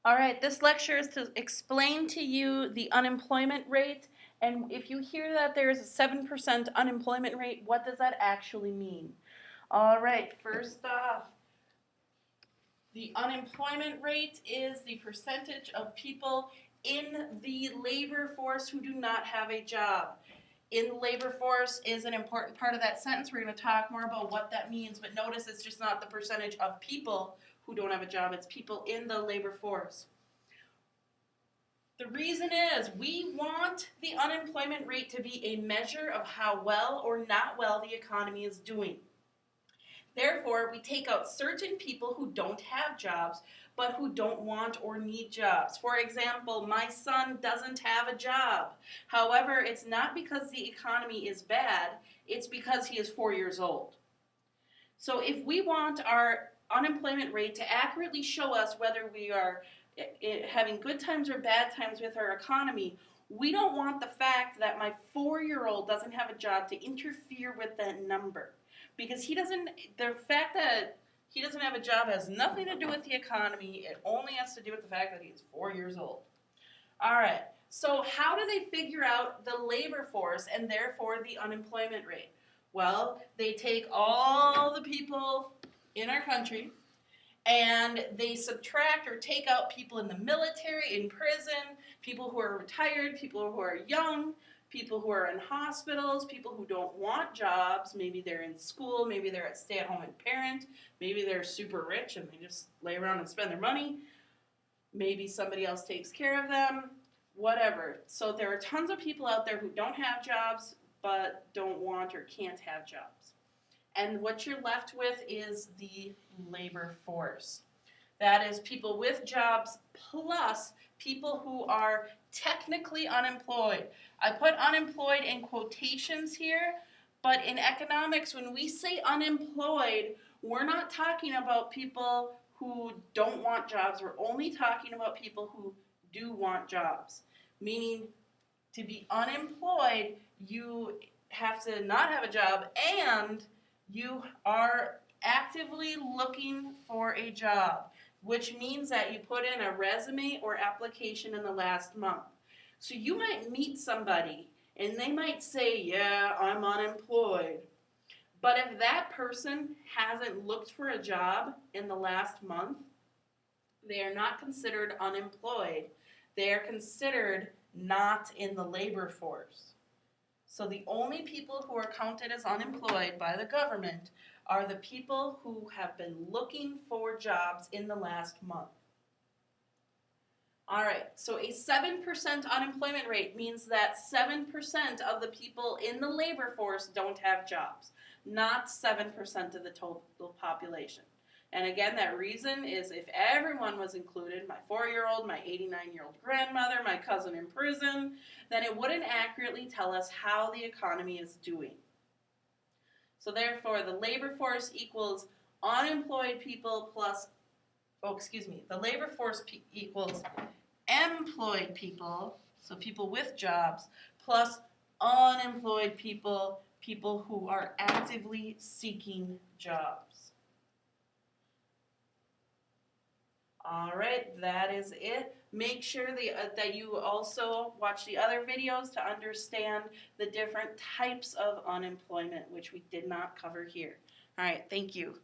All right, this lecture is to explain to you the unemployment rate, and if you hear that there is a 7% unemployment rate, what does that actually mean? All right, first off, the unemployment rate is the percentage of people in the labor force who do not have a job. In the labor force is an important part of that sentence. We're going to talk more about what that means, but notice it's just not the percentage of people who don't have a job, it's people in the labor force. The reason is we want the unemployment rate to be a measure of how well or not well the economy is doing. Therefore, we take out certain people who don't have jobs, but who don't want or need jobs. For example, my son doesn't have a job. However, it's not because the economy is bad, it's because he is 4 years old. So if we want our unemployment rate to accurately show us whether we are having good times or bad times with our economy, we don't want the fact that my 4-year-old doesn't have a job to interfere with that number. Because the fact that he doesn't have a job has nothing to do with the economy. It only has to do with the fact that he's 4 years old. All right, so how do they figure out the labor force and therefore the unemployment rate? Well, they take all the people in our country and they subtract or take out people in the military, in prison, people who are retired, people who are young, people who are in hospitals, people who don't want jobs. Maybe they're in school, maybe they're a stay-at-home parent, maybe they're super rich and they just lay around and spend their money. Maybe somebody else takes care of them, whatever. So there are tons of people out there who don't have jobs but don't want or can't have jobs. And what you're left with is the labor force. That is people with jobs plus people who are technically unemployed. I put unemployed in quotations here, but in economics, when we say unemployed, we're not talking about people who don't want jobs. We're only talking about people who do want jobs. Meaning, to be unemployed, you have to not have a job and you are actively looking for a job, which means that you put in a resume or application in the last month. So you might meet somebody and they might say, yeah, I'm unemployed. But if that person hasn't looked for a job in the last month, they are not considered unemployed. They are considered not in the labor force. So the only people who are counted as unemployed by the government are the people who have been looking for jobs in the last month. All right, so a 7% unemployment rate means that 7% of the people in the labor force don't have jobs, not 7% of the total population. And again, that reason is if everyone was included, my 4-year-old, my 89-year-old grandmother, my cousin in prison, then it wouldn't accurately tell us how the economy is doing. So therefore, the labor force equals unemployed people plus, the labor force equals employed people, so people with jobs, plus unemployed people, people who are actively seeking jobs. All right, that is it. Make sure that you also watch the other videos to understand the different types of unemployment, which we did not cover here. All right, thank you.